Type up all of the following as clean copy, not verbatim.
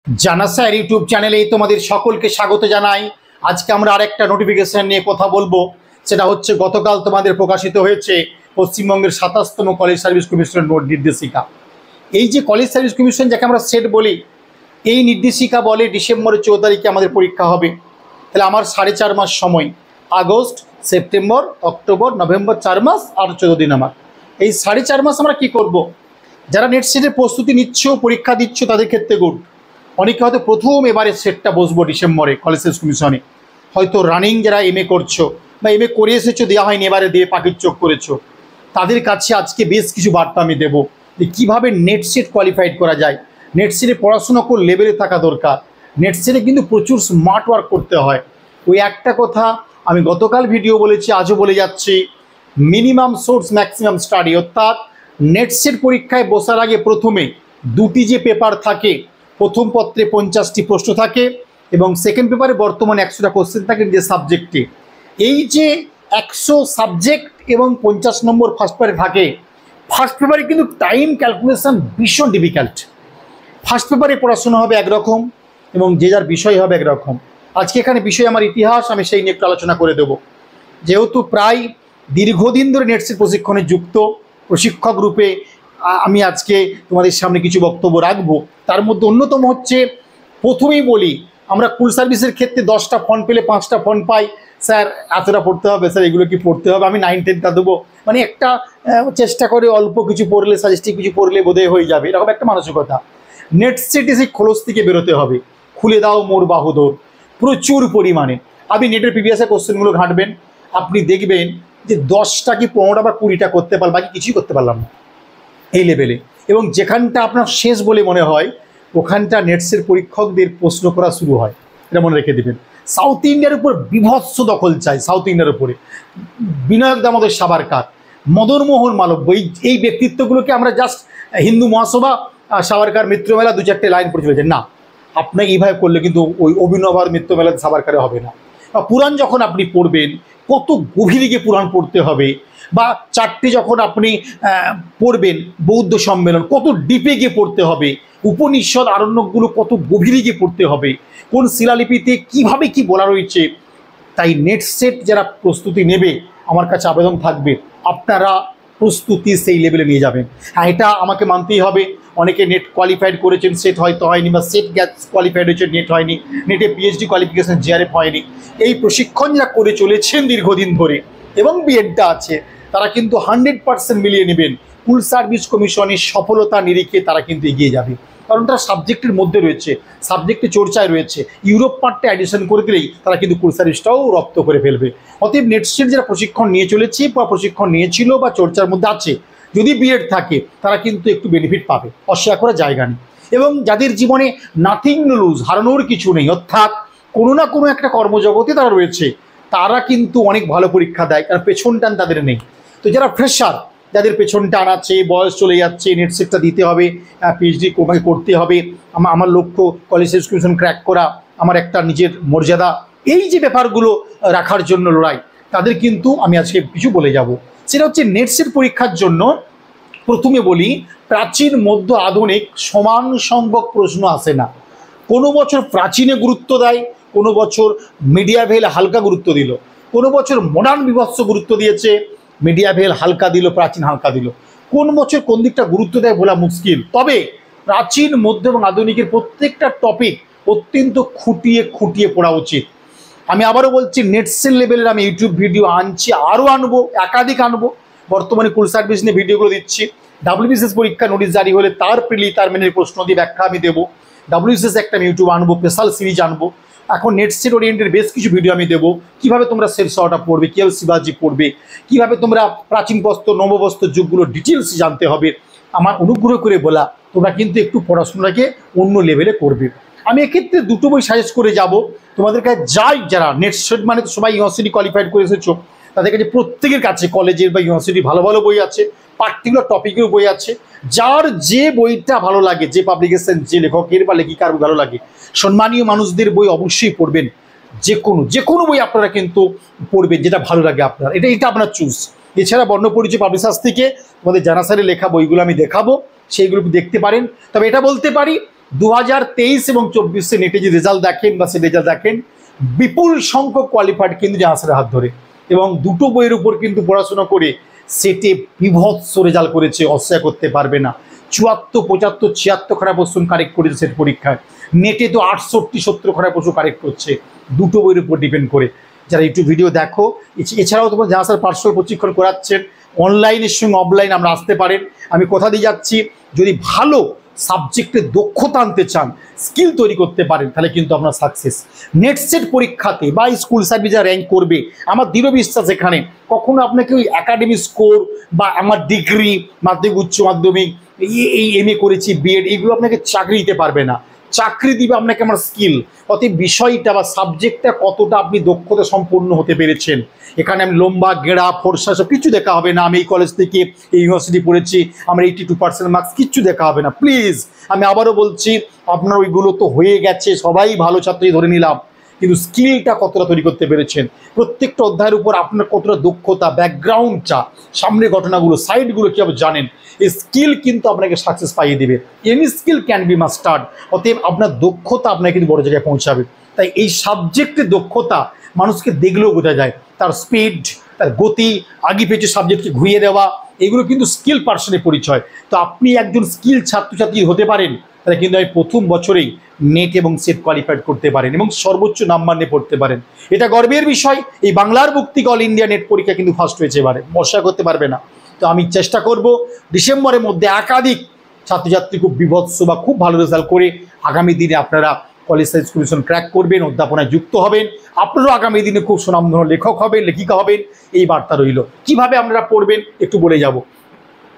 জানা sir YouTube চ্যানেলে তোমাদের সকলকে স্বাগত জানাই। আজকে আমরা আরেকটা নোটিফিকেশন নিয়ে কথা বলবো। সেটা হচ্ছে গতকাল তোমাদের প্রকাশিত হয়েছে পশ্চিমবঙ্গের 27তম কলেজ সার্ভিস কমিশনের নির্দেশিকা। এই যে কলেজ সার্ভিস কমিশন যাকে আমরা সেট বলি, এই নির্দেশিকা বলে ডিসেম্বরের 14 তারিখে আমাদের পরীক্ষা হবে। তাহলে আমার 4.5 মাস সময়, আগস্ট, সেপ্টেম্বর, অক্টোবর, নভেম্বর, 4 মাস আর 14 দিন। আমার এই 4.5 মাস আমরা কি করব? যারা নেট সেটের প্রস্তুতি নিচ্ছ, পরীক্ষা দিচ্ছ, তাদের ক্ষেত্রে গুড। অনেকে হয়তো প্রথম এবারে সেটটা বসবো ডিসেম্বরে কলেজ সার্ভিস কমিশনে, হয়তো রানিং যারা এমএ করছো বা এমএ করে এসেছো, দেওয়া হয়নি, এবারে দিয়ে পাখির চোখ করেছো, তাদের কাছে আজকে বেশ কিছু বার্তা আমি দেবো যে কীভাবে নেট সেট কোয়ালিফাইড করা যায়। নেট সেটে পড়াশোনা কোন লেভেলে থাকা দরকার। নেট সেটে কিন্তু প্রচুর স্মার্ট ওয়ার্ক করতে হয়। ওই একটা কথা আমি গতকাল ভিডিও বলেছি, আজও বলে যাচ্ছি, মিনিমাম সোর্স ম্যাক্সিমাম স্টাডি। অর্থাৎ নেট সেট পরীক্ষায় বসার আগে প্রথমে দুটি যে পেপার থাকে, প্রথম পত্রে 50টি প্রশ্ন থাকে এবং সেকেন্ড পেপারে বর্তমানে 100টা কোশ্চেন থাকে যে সাবজেক্টে। এই যে 100 সাবজেক্ট এবং 50 নম্বর ফার্স্ট পেপারে থাকে, ফার্স্ট পেপারে কিন্তু টাইম ক্যালকুলেশন ভীষণ ডিফিকাল্ট। ফার্স্ট পেপারে পড়াশোনা হবে একরকম এবং যে যার বিষয় হবে একরকম। আজকে এখানে বিষয় আমার ইতিহাস, আমি সেই নিয়ে একটু আলোচনা করে দেব। যেহেতু প্রায় দীর্ঘদিন ধরে নেটসেট প্রশিক্ষণে যুক্ত প্রশিক্ষক রূপে আমি আজকে তোমাদের সামনে কিছু বক্তব্য রাখবো। তার মধ্যে অন্যতম হচ্ছে, প্রথমেই বলি, আমরা কুল সার্ভিসের ক্ষেত্রে 10টা ফন্ট পেলে 5টা ফন্ট পাই। স্যার এতটা পড়তে হবে, স্যার এগুলো কি পড়তে হবে, আমি 9-10টা দেবো, মানে একটা চেষ্টা করে অল্প কিছু পড়লে, সাজেস্টিভ কিছু পড়লে বোধহয় হয়ে যাবে, এরকম একটা মানসিকতা। নেট সেটে সেই খোলস থেকে বেরোতে হবে। খুলে দাও মোর বাহুদোর, প্রচুর পরিমাণে। আপনি নেটের প্রিভিয়াসের কোশ্চেনগুলো ঘাঁটবেন, আপনি দেখবেন যে 10টা কি 15টা বা 20টা করতে পারলাম, বাকি কিছুই করতে পারলাম না এই লেভেলে। এবং যেখানটা আপনার শেষ বলে মনে হয়, ওখানটা নেটসের পরীক্ষকদের প্রশ্ন করা শুরু হয়। এটা মনে রেখে দেবেন। সাউথ ইন্ডিয়ার উপর বিভৎস দখল চাই, সাউথ ইন্ডিয়ার উপরে বিনায়ক দামোদর সাভারকার, মদনমোহন মালব্য, এই ব্যক্তিত্বগুলোকে আমরা জাস্ট হিন্দু মহাসভা, সাভারকার মিত্রমেলা 2-4টে লাইন পড়ে চলেছে না। আপনাকে এইভাবে করলে কিন্তু ওই অভিনব আর মিত্রমেলা সাভারকারে হবে না। পুরাণ যখন আপনি পড়বেন, কত গভীরে গিয়ে পুরাণ পড়তে হবে, বা 4টে যখন আপনি পড়বেন বৌদ্ধ সম্মেলন, কত ডিপে গিয়ে পড়তে হবে, উপনিষদ আরণ্যকগুলো কত গভীরে গিয়ে পড়তে হবে, কোন শিলালিপিতে কিভাবে কি বলা রয়েছে। তাই নেট সেট যারা প্রস্তুতি নেবে, আমার কাছে আবেদন থাকবে, আপনারা প্রস্তুতি সেই লেভেলে নিয়ে যাবেন। হ্যাঁ, এটা আমাকে মানতেই হবে। অনেকে নেট কোয়ালিফাইড করেছেন, সেট হয়তো হয়নি, বা সেট কোয়ালিফাইড হয়েছে, নেট হয়নি, নেটে পিএইচডি কোয়ালিফিকেশন জিআরএফ হয়নি। এই প্রশিক্ষণ যারা করে চলেছেন দীর্ঘদিন ধরে এবং বিএডটা আছে, তারা কিন্তু 100% মিলিয়ে নেবেন। কুল সার্ভিস কমিশনের সফলতা নিরিখে তারা কিন্তু এগিয়ে যাবে, কারণ তারা সাবজেক্টের মধ্যে রয়েছে, সাবজেক্টে চর্চায় রয়েছে। ইউরোপ পার্টটা অ্যাডিশন করে দিলেই তারা কিন্তু কুল সার্ভিসটাও রপ্ত করে ফেলবে। অতএব নেটসেট যারা প্রশিক্ষণ নিয়ে চলেছে বা প্রশিক্ষণ নিয়েছিল বা চর্চার মধ্যে আছে, যদি বিএড থাকে, তারা কিন্তু একটু বেনিফিট পাবে, অস্বীকার করার জায়গা নেই। এবং যাদের জীবনে নাথিং টু লুজ, হারানোর কিছু নেই, অর্থাৎ কোনো না কোনো একটা কর্মজগতে তারা রয়েছে, তারা কিন্তু অনেক ভালো পরীক্ষা দেয়, কারণ পেছন টান তাদের নেই। তো যারা ফ্রেশার, যাদের পেছন টান আছে, বয়স চলে যাচ্ছে, নেট সেটটা দিতে হবে, পিএইচডি আমাকে করতে হবে, আমার লক্ষ্য কলেজ সার্ভিস কমিশন ক্র্যাক করা, আমার একটা নিজের মর্যাদা, এই যে ব্যাপারগুলো রাখার জন্য লড়াই, তাদের কিন্তু আমি আজকে কিছু বলে যাব। সেটা হচ্ছে নেট সেট পরীক্ষার জন্য প্রথমে বলি, প্রাচীন মধ্য আধুনিক সমান সংখ্যক প্রশ্ন আসে না। কোনো বছর প্রাচীনে গুরুত্ব দেয়, কোনো বছর মিডিয়াভেল হালকা গুরুত্ব দিল, কোনো বছর মডার্ন বিভৎস গুরুত্ব দিয়েছে, মিডিয়াভেল হালকা দিল, প্রাচীন হালকা দিল। কোন বছর কোন দিকটা গুরুত্ব দেয় বলা মুশকিল। তবে প্রাচীন মধ্য এবং আধুনিকের প্রত্যেকটা টপিক অত্যন্ত খুঁটিয়ে খুঁটিয়ে পড়া উচিত। আমি আবারও বলছি, নেটসেট লেভেলের আমি ইউটিউব ভিডিও আনছি, আরও আনবো, একাধিক আনবো। বর্তমানে কুল সার্ভিস নিয়ে ভিডিওগুলো দিচ্ছি। ডাব্লিউবিসিএস পরীক্ষা নোটিশ জারি হলে তার প্রিলি, তার মেনের প্রশ্ন দিয়ে ব্যাখ্যা আমি দেবো। ডাব্লিউবিসিএস একটা আমি ইউটিউব আনবো, স্পেশাল সিরিজ আনবো। এখন নেট সেট ওরিয়েন্টেড বেশ কিছু ভিডিও আমি দেবো, কীভাবে তোমরা শেরশাহটা পড়বে, কীভাবে শিবাজি পড়বে, কীভাবে তোমরা প্রাচীন বস্ত্র নববস্ত্র যুগগুলো ডিটেলস জানতে হবে। আমার অনুগ্রহ করে বলা, তোমরা কিন্তু একটু পড়াশোনাটাকে অন্য লেভেলে করবে। আমি এক্ষেত্রে দুটো বই সাজেস্ট করে যাব তোমাদের কাছে। যারা নেট সেট মানে তো সবাই ইউনিভার্সিটি কোয়ালিফাইড করে এসেছো, তাদের কাছে প্রত্যেকের কাছে কলেজের বা ইউনিভার্সিটি ভালো ভালো বই আছে, পার্টিকুলার টপিকের বই আছে। যার যে বইটা ভালো লাগে, যে পাবলিকেশন, যে লেখকের বা লেখিকার ভালো লাগে, সম্মানীয় মানুষদের বই অবশ্যই পড়বেন। যে কোনো বই আপনারা কিন্তু পড়বেন যেটা ভালো লাগে আপনার, এটা আপনার চুজ। এছাড়া বর্ণপরিচয় পাবলিশার্স থেকে তোমাদের জানা স্যারের লেখা বইগুলো আমি দেখাবো, সেইগুলো দেখতে পারেন। তবে এটা বলতে পারি, 2023 এবং 24 নেটে যে রেজাল্ট দেখেন বা সে রেজাল্ট দেখেন, বিপুল সংখ্যক কোয়ালিফাইড কিন্তু জাহাজের হাত ধরে, এবং দুটো বইয়ের উপর কিন্তু পড়াশোনা করে সেটে বিভৎস রেজাল্ট করেছে, অস্বীকার করতে পারবে না। 74, 75, 76 খানা প্রশ্ন কারেক্ট করেছে সেট পরীক্ষায়। নেটে তো 68, 70 খানা প্রশ্ন কারেক্ট করছে, দুটো বইয়ের উপর ডিপেন্ড করে। যারা ইউটিউব ভিডিও দেখো, এছাড়াও তোমার জাহাজের পার্সোনাল প্রশিক্ষণ করাচ্ছেন, অনলাইনের সঙ্গে অফলাইন আমরা আসতে পারেন। আমি কথা দিয়ে যাচ্ছি, যদি ভালো সাবজেক্টে দক্ষতা আনতে চান, স্কিল তৈরি করতে পারেন, তাহলে কিন্তু আপনার সাকসেস। নেট সেট পরীক্ষাতে বা স্কুল সার্ভিসে র্যাঙ্ক করবে, আমার দৃঢ় বিশ্বাস এখানে কখনো আপনাকে ওই একাডেমিক স্কোর বা আমার ডিগ্রি, মাধ্যমিক, উচ্চ মাধ্যমিক, এই MA করেছি, বিএড, এগুলো আপনাকে চাকরি দিতে পারবে না। চাকরি দিবে আপনাকে আমার স্কিল। অতএব বিষয়টা বা সাবজেক্টটা কতটা আপনি দক্ষতা সম্পন্ন হতে পেরেছেন, এখানে আমি লম্বা, গেড়া, ফর্সা সব কিছু দেখা হবে না। আমি এই কলেজ থেকে এই ইউনিভার্সিটি পড়েছি, আমার 82% মার্কস, কিচ্ছু দেখা হবে না। প্লিজ, আমি আবারও বলছি, আপনার ওইগুলো তো হয়ে গেছে, সবাই ভালো ছাত্রই ধরে নিলাম, কিন্তু স্কিলটা কতটা তৈরি করতে পেরেছেন, প্রত্যেকটা অধ্যায়ের উপর আপনার কতটা দক্ষতা, ব্যাকগ্রাউন্ডটা, সামনের ঘটনাগুলো, সাইডগুলো কীভাবে জানেন, এই স্কিল কিন্তু আপনাকে সাকসেস পাইয়ে দেবে। Any skill can be mustard. অতএব আপনার দক্ষতা আপনাকে কিন্তু বড় জায়গায় পৌঁছাবে। তাই এই সাবজেক্টের দক্ষতা মানুষকে দেখলেও বোঝা যায়, তার স্পিড, তার গতি, আগে পেছনে সাবজেক্টকে ঘুরিয়ে দেওয়া, এগুলো কিন্তু স্কিল পার্সনের পরিচয়। তো আপনি একজন স্কিল ছাত্রছাত্রী হতে পারেন, তাহলে কিন্তু আমি প্রথম বছরেই নেট এবং সেট কোয়ালিফাইড করতে পারেন এবং সর্বোচ্চ নাম্বার নিয়ে পড়তে পারেন। এটা গর্বের বিষয়। এই বাংলার মুক্তিক অল ইন্ডিয়া নেট পরীক্ষা কিন্তু ফার্স্ট হয়েছে এবারে, বর্ষা করতে পারবে না। তো আমি চেষ্টা করব ডিসেম্বরের মধ্যে একাধিক ছাত্রছাত্রী খুব বিভৎস বা খুব ভালো রেজাল্ট করে আগামী দিনে আপনারা কলেজ সার্ভিস কমিশন ক্র্যাক করবেন, অধ্যাপনায় যুক্ত হবেন, আপনারাও আগামী দিনে খুব সুনামধন্য লেখক হবেন, লেখিকা হবেন, এই বার্তা রইল। কিভাবে আপনারা পড়বেন একটু বলে যাব।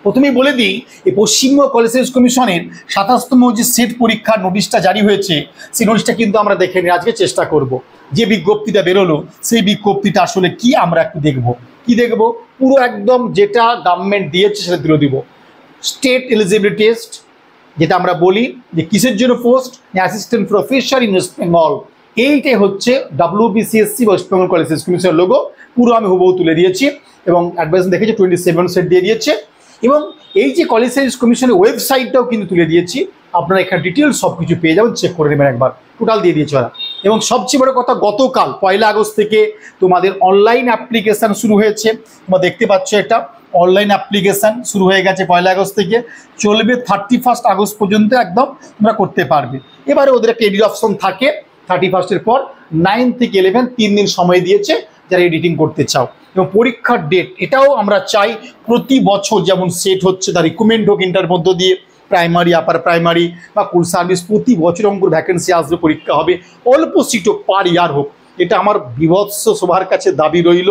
প্রথমেই বলে দিই, এই পশ্চিমবঙ্গ কলেজ সার্ভিস কমিশনের 27তম যে সেট পরীক্ষার নোটিশটা জারি হয়েছে, সেই নোটিশটা কিন্তু আমরা দেখে নিয়ে আজকে চেষ্টা করব। যে বিজ্ঞপ্তিটা বেরোলো, সেই বিজ্ঞপ্তিটা আসলে কি আমরা একটু দেখব। কি দেখব? পুরো একদম যেটা গভর্নমেন্ট দিয়েছে সেটা তুলে দিব। স্টেট এলিজিবিলিটি টেস্ট, যেটা আমরা বলি যে কিসের জন্য post, assistant professor in West Bengal, এইটাই হচ্ছে WBCSC West Bengal college service কমিশনের লোগো। পুরো আমি হুবহু তুলে দিয়েছি এবং অ্যাডভাইস দেখেছি 27 সেট দিয়ে দিয়েছে। এবং এই যে কলেজ সার্ভিস কমিশনের ওয়েবসাইটটাও কিন্তু তুলে দিয়েছি, আপনারা এখানে ডিটেলস সব কিছু পেয়ে যাবেন, চেক করে নেবেন একবার, টোটাল দিয়ে দিয়েছে ওরা। এবং সবচেয়ে বড় কথা, গতকাল 1 আগস্ট থেকে তোমাদের অনলাইন অ্যাপ্লিকেশান শুরু হয়েছে। তোমরা দেখতে পাচ্ছ, এটা অনলাইন অ্যাপ্লিকেশান শুরু হয়ে গেছে 1 আগস্ট থেকে, চলবে 31 আগস্ট পর্যন্ত একদম তোমরা করতে পারবে। এবারে ওদের একটা এডিট অপশন থাকে 31 পর, 9 থেকে 11 3 দিন সময় দিয়েছে যারা এডিটিং করতে চাও। এবং পরীক্ষার ডেট এটাও আমরা চাই প্রতি বছর যেমন সেট হচ্ছে, তার রিকমেন্ড হোক ইন্টার মধ্য দিয়ে, প্রাইমারি, আপার প্রাইমারি বা কোর সার্ভিস, প্রতি বছর অঙ্কুর ভ্যাকেন্সি আসবে, পরীক্ষা হবে, অল্প সিট হোক, পার ইয়ার হোক। এটা আমার বিভৎস সবার কাছে দাবি রইল।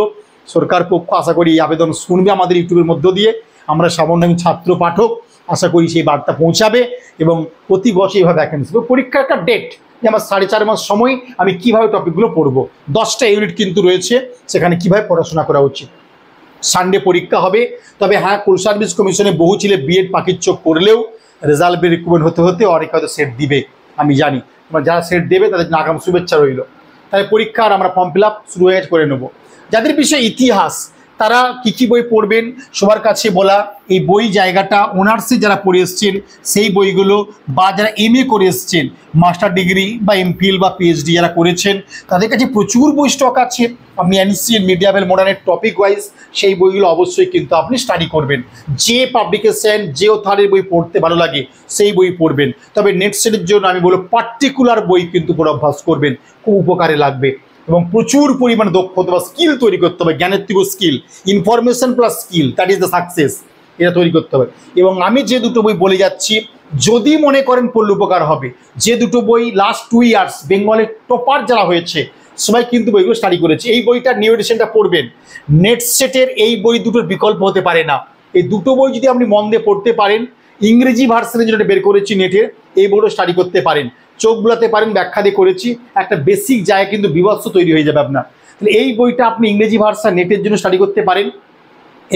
সরকার পক্ষ আশা করি এই আবেদন শুনবে আমাদের ইউটিউবের মধ্য দিয়ে। আমরা সামান্য ছাত্র পাঠক, আশা করি সেই বার্তা পৌঁছাবে এবং প্রতি বছর এইভাবে ভ্যাকেন্সি। পরীক্ষার একটা ডেট যে আমার 4.5 মাস সময়, আমি কীভাবে টপিকগুলো পড়বো, 10টা ইউনিট কিন্তু রয়েছে, সেখানে কীভাবে পড়াশোনা করা উচিত। সানডে পরীক্ষা হবে। তবে হ্যাঁ, কোর সার্ভিস কমিশনে বহু ছেলে বিএড পাখির চোখ করলেও রেজাল্ট রিকমেন্ড হতে হতে অনেক হয়তো সেট দিবে, আমি জানি। তোমার যারা সেট দেবে তাদের আগাম শুভেচ্ছা রইল। তাই পরীক্ষার আমরা ফর্ম ফিল আপ শুরু হয়ে করে নেব। যাদের বিষয়ে ইতিহাস, তারা কী বই পড়বেন সবার কাছে বলা, এই বই জায়গাটা অনার্সে যারা পড়ে এসছেন সেই বইগুলো, বা যারা MA করে এসছেন, মাস্টার ডিগ্রি বা MPhil বা PhD যারা করেছেন, তাদের কাছে প্রচুর বই স্টক আছে। আপনি অ্যানসিয়েন্ট, মিডিয়াভেল, মডার্নের টপিক ওয়াইজ সেই বইগুলো অবশ্যই কিন্তু আপনি স্টাডি করবেন। যে পাবলিকেশন, যে অথারের বই পড়তে ভালো লাগে সেই বই পড়বেন। তবে নেট সেটের জন্য আমি বলবো পার্টিকুলার বই কিন্তু পড়া অভ্যাস করবেন, খুব উপকারে লাগবে। এবং প্রচুর পরিমাণে দক্ষতা বা স্কিল তৈরি করতে হবে, জ্ঞানের থেকে skill, information plus skill, that is the success, এটা তৈরি করতে হবে। এবং আমি যে দুটো বই বলে যাচ্ছি, যদি মনে করেন পড়লে উপকার হবে, যে দুটো বই লাস্ট 2 ইয়ার্স বেঙ্গলের টপার যারা হয়েছে সবাই কিন্তু বইগুলো স্টাডি করেছে, এই বইটা নিউ এডিশনটা পড়বেন। নেট সেটের এই বই দুটোর বিকল্প হতে পারে না। এই দুটো বই যদি আপনি মন দিয়ে পড়তে পারেন, ইংরেজি ভার্সনে যেটা বের করেছি নেটের, এই বইটা স্টাডি করতে পারেন, চোখ বুলাতে পারেন, ব্যাখ্যা দিয়ে করেছি, একটা বেসিক জায়গা কিন্তু বিভৎস তৈরি হয়ে যাবে আপনার। তাহলে এই বইটা আপনি ইংরেজি ভার্সন নেটের জন্য স্টাডি করতে পারেন,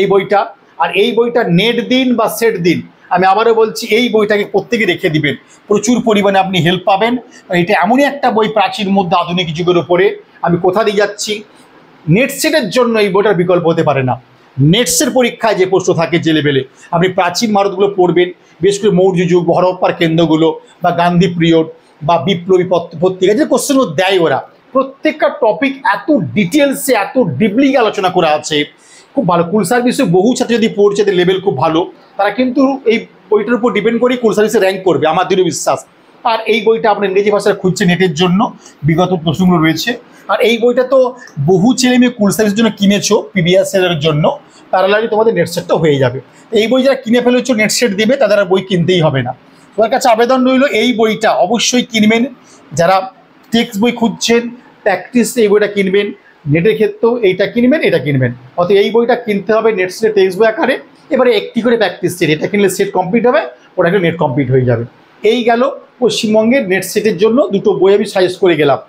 এই বইটা। আর এই বইটা নেট দিন বা সেট দিন, আমি আবারও বলছি, এই বইটাকে প্রত্যেকে রেখে দিবেন, প্রচুর পরিমাণে আপনি হেল্প পাবেন। এটা এমনই একটা বই প্রাচীন মধ্যে আধুনিক যুগের উপরে। আমি কোথা দিয়ে যাচ্ছি, নেট সেটের জন্য এই বইটার বিকল্প হতে পারে না। নেটসের পরীক্ষায় যে প্রশ্ন থাকে যে লেভেলে, আপনি প্রাচীন ভারতগুলো পড়বেন, বিশেষ করে মৌর্য যুগ, হরপ্পার কেন্দ্রগুলো বা গান্ধী পিরিয়ড বা বিপ্লবী পত্রিকা যে কোশ্চেনগুলো দেয় ওরা, প্রত্যেকটা টপিক এত ডিটেলসে এত ডিপলি আলোচনা করা আছে, খুব ভালো। কুল সার্ভিসে বহু ছাত্র যদি পড়ছে, তাদের লেভেল খুব ভালো, তারা কিন্তু এই বইটার উপর ডিপেন্ড করে কুল সার্ভিসে র্যাঙ্ক করবে, আমার দৃঢ় বিশ্বাস। আর এই বইটা আপনার ইংরেজি ভাষায় খুঁজছে নেটের জন্য, বিগত প্রশ্নগুলো রয়েছে। আর এই বইটা তো বহু ছেলে মেয়ে কুল সার্ভিসের জন্য কিনেছো, প্রিভিয়াস ইয়ারের জন্য, প্যারালালি তোমাদের নেট সেটটা হয়ে যাবে। এই বই যারা কিনে ফেলেছো, নেট সেট দেবে, তাদের আর বই কিনতেই হবে না। তোমার কাছে আবেদন রইল, এই বইটা অবশ্যই কিনবেন। যারা টেক্সট বই খুঁজছেন, প্র্যাকটিস এই বইটা কিনবেন, নেটের ক্ষেত্রেও এইটা কিনবেন, এটা কিনবেন। অর্থাৎ এই বইটা কিনতে হবে নেট সেটের টেক্সট বই আকারে। এবারে একটি করে প্র্যাকটিস সেট, এটা কিনলে সেট কমপ্লিট হবে, ওটা কিনলে নেট কমপ্লিট হয়ে যাবে। এই গেল পশ্চিমবঙ্গের নেট সেটের জন্য দুটো বই আমি সাজেস্ট করে গেলাম,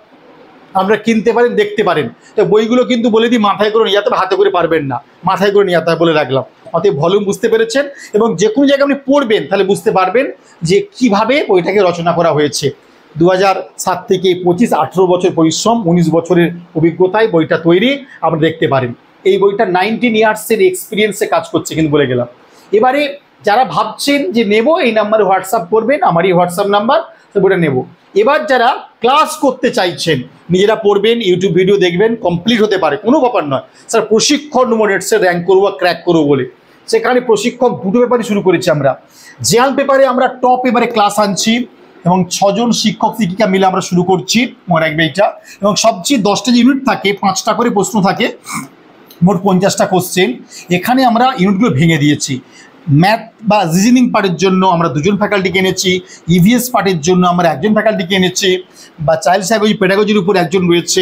আমরা কিনতে পারেন, দেখতে পারেন। তো বইগুলো কিন্তু বলে দিই মাথায় করে নিয়ে যেতে হবে, হাতে করে পারবেন না, মাথায় করে নিয়ে যেতে হবে বলে রাখলাম। অতএব ভলিউম বুঝতে পেরেছেন, এবং যে কোনো জায়গায় আপনি পড়বেন তাহলে বুঝতে পারবেন যে কিভাবে বইটাকে রচনা করা হয়েছে। 2007 থেকে 25, 18 বছর পরিশ্রম, 19 বছরের অভিজ্ঞতায় বইটা তৈরি, আপনারা দেখতে পারেন। এই বইটা 19 ইয়ার্সের এক্সপিরিয়েন্সে কাজ করছে কিন্তু বলে গেলাম। এবারে যারা ভাবছেন যে নেব, এই নাম্বারে হোয়াটসঅ্যাপ করবেন, আমারই হোয়াটসঅ্যাপ নাম্বার, তো বইটা নেব। এবার যারা ক্লাস করতে চাইছেন, নিজেরা পড়বেন, ইউটিউব ভিডিও দেখবেন, কমপ্লিট হতে পারে, কোনো ব্যাপার নয়। স্যার প্রশিক্ষণ নেবো নেটসে র্যাঙ্ক করবো, ক্র্যাক করবো বলে, সেখানে প্রশিক্ষণ দুটো পেপারই শুরু করেছি আমরা। জেনারেল পেপারে আমরা টপ এবারে ক্লাস আনছি, এবং 6 জন শিক্ষক শিক্ষিকা মিলে আমরা শুরু করছি মনে রাখবে এইটা। এবং সবচেয়ে 10টা ইউনিট থাকে, 5টা করে প্রশ্ন থাকে, মোট 50টা কোশ্চেন। এখানে আমরা ইউনিটগুলো ভেঙে দিয়েছি। ম্যাথ বা রিজনিং পার্টের জন্য আমরা 2 জন ফ্যাকাল্টিকে এনেছি, ইভিএস পার্টের জন্য আমরা 1 জন ফ্যাকাল্টিকে এনেছি, বা চাইল্ড সাইকোলজি পেডাগজির উপর 1 জন রয়েছে,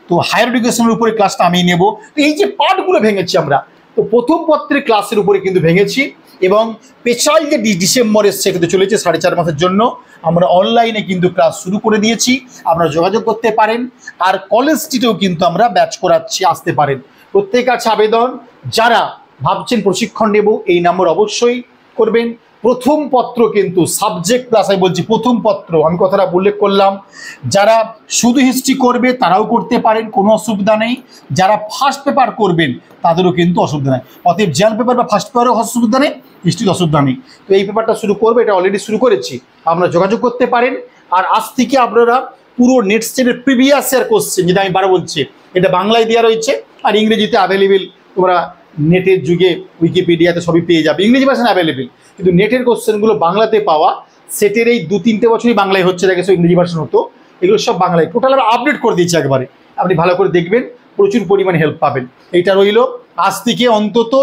তো হায়ার এডুকেশনের উপরে ক্লাসটা আমি নেব। তো এই যে পার্টগুলো ভেঙেছি আমরা, তো প্রথম পত্রের ক্লাসের উপরে কিন্তু ভেঙেছি। এবং স্পেশাল যে ডিসেম্বরের সেটাতে চলেছে 4.5 মাসের জন্য, আমরা অনলাইনে কিন্তু ক্লাস শুরু করে দিয়েছি, আপনারা যোগাযোগ করতে পারেন। আর কলেজ স্ট্রিটেও কিন্তু আমরা ব্যাচ করাচ্ছি, আসতে পারেন। প্রত্যেক কাছে আবেদন, যারা ভাবছেন প্রশিক্ষণ নেব, এই নাম্বার অবশ্যই করবেন। প্রথম পত্র কিন্তু সাবজেক্ট প্লাস, আমি বলছি প্রথম পত্র, আমি কথাটা উল্লেখ করলাম। যারা শুধু হিস্ট্রি করবে তারাও করতে পারেন, কোনো অসুবিধা নেই। যারা ফার্স্ট পেপার করবেন তাদেরও কিন্তু অসুবিধা নেই। অতএব জেনারেল পেপার বা ফার্স্ট পেপারও অসুবিধা নেই, হিস্ট্রির অসুবিধা নেই। তো এই পেপারটা শুরু করবে, এটা অলরেডি শুরু করেছি, আপনারা যোগাযোগ করতে পারেন। আর আজ থেকে আপনারা পুরো নেট সেটের প্রিভিয়াস ইয়ার কোশ্চেন, যেটা আমি বারো বলছি, এটা বাংলায় দেওয়া রয়েছে, আর ইংরেজিতে অ্যাভেলেবেল। তোমরা নেটের যুগে উইকিপিডিয়াতে সবই পেয়ে যাবে, ইংরেজি ভাষা অ্যাভেলেবেল, কিন্তু নেটের কোশ্চেনগুলো বাংলাতে পাওয়া। সেটের এই 2-3 বছরই বাংলায় হচ্ছে, দেখেছো ইংরেজি ভার্সন হতো, এগুলো সব বাংলায় টোটাল আমরা আপডেট করে দিয়েছি একবারে। আপনি ভালো করে দেখবেন, প্রচুর পরিমাণে হেল্প পাবেন। এইটা রইল, আজ থেকে অন্তত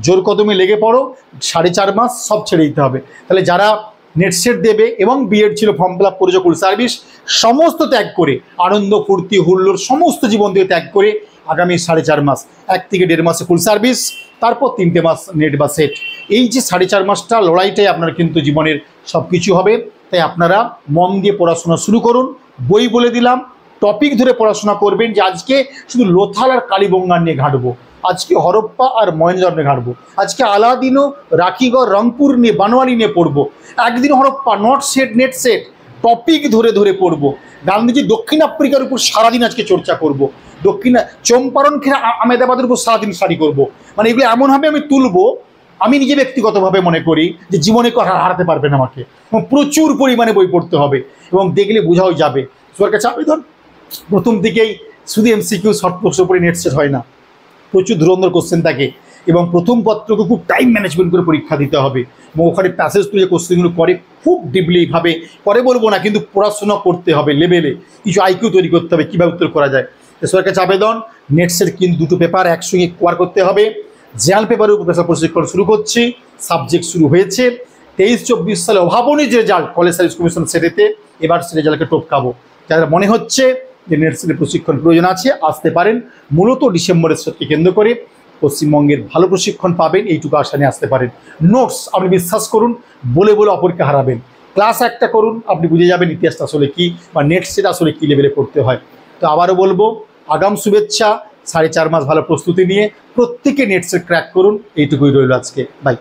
জোর কদমে লেগে পড়ো, 4.5 মাস সব ছেড়ে দিতে হবে। তাহলে যারা নেট সেট দেবে এবং বিএড ছিল ফর্ম ফিল আপ করেছে, কুল সার্ভিস সমস্ত ত্যাগ করে, আনন্দ ফুর্তি হুল্লোড় সমস্ত জীবন থেকে ত্যাগ করে আগামী 4.5 মাস, 1 থেকে 1.5 মাসে ফুল সার্ভিস, তারপর 3টে মাস নেট বা সেট। এই যে 4.5 মাসটা লড়াইটাই আপনার কিন্তু জীবনের সব কিছু হবে। তাই আপনারা মন দিয়ে পড়াশোনা শুরু করুন। বই বলে দিলাম, টপিক ধরে পড়াশোনা করবেন, যে আজকে শুধু লোথাল আর কালীবঙ্গান নিয়ে ঘাঁটবো, আজকে হরপ্পা আর মহেঞ্জোদারো নিয়ে ঘাঁটবো, আজকে আলাদিনও রাখিগড় রংপুর নিয়ে বানোয়ারি নিয়ে পড়বো, একদিন Harappa not set net set topic ধরে ধরে পড়বো। গান্ধীজি দক্ষিণ আফ্রিকার উপর সারাদিন আজকে চর্চা করব, চম্পারণ খেয়ে আমেদাবাদের উপর সারাদিন সারি করব। মানে এগুলো এমনভাবে আমি তুলবো, আমি নিজে ব্যক্তিগতভাবে মনে করি যে জীবনে কথা হারাতে পারবেন আমাকে। এবং প্রচুর পরিমাণে বই পড়তে হবে, এবং দেখলে বোঝাও যাবে। সবার কাছে আবেদন, প্রথম দিকেই শুধু এমসিকিউ শর্ট প্রশ্ন পড়ে নেট সেট হয় না, প্রচুর ধুরন্ধর কোশ্চেন থাকে, এবং প্রথম পত্রকে খুব টাইম ম্যানেজমেন্ট করে পরীক্ষা দিতে হবে। এবং ওখানে প্যাসেজ তুলে যে কোশ্চেনগুলো করে খুব ডিপলিভাবে করে বলবো না, কিন্তু পড়াশোনা করতে হবে লেভেলে, কিছু আইকিউ তৈরি করতে হবে, কীভাবে উত্তর করা যায়। সবার কাছে আবেদন, নেট সেট কিন্তু 2টো পেপার একসঙ্গে কভার করতে হবে। জেনারেল পেপারের উপর প্রশিক্ষণ শুরু করছি, সাবজেক্ট শুরু হয়েছে। 23-24 সালে অভাবনীয় যে রেজাল্ট কলেজ সার্ভিস কমিশন সেটেতে, এবার সে রেজাল্টকে টপকাবো। যারা মনে হচ্ছে যে নেট সেটের প্রশিক্ষণ প্রয়োজন আছে, আসতে পারেন। মূলত ডিসেম্বরের সেটকে কেন্দ্র করে পশ্চিমবঙ্গের ভালো প্রশিক্ষণ পাবেন, এইটুকু আশা নিয়ে আসতে পারেন। নোটস আপনি বিশ্বাস করুন, বলে বলে অপরকে হারাবেন। ক্লাস একটা করুন, আপনি বুঝে যাবেন ইতিহাসটা আসলে কী, বা নেট সেট আসলে কী লেভেলে করতে হয়। তো আবারও বলবো, আগাম শুভেচ্ছা। 4.5 মাস ভালো প্রস্তুতি নিয়ে প্রত্যেকে নেট সেট ক্র্যাক করুন, এইটুকুই রইল আজকে। বাই।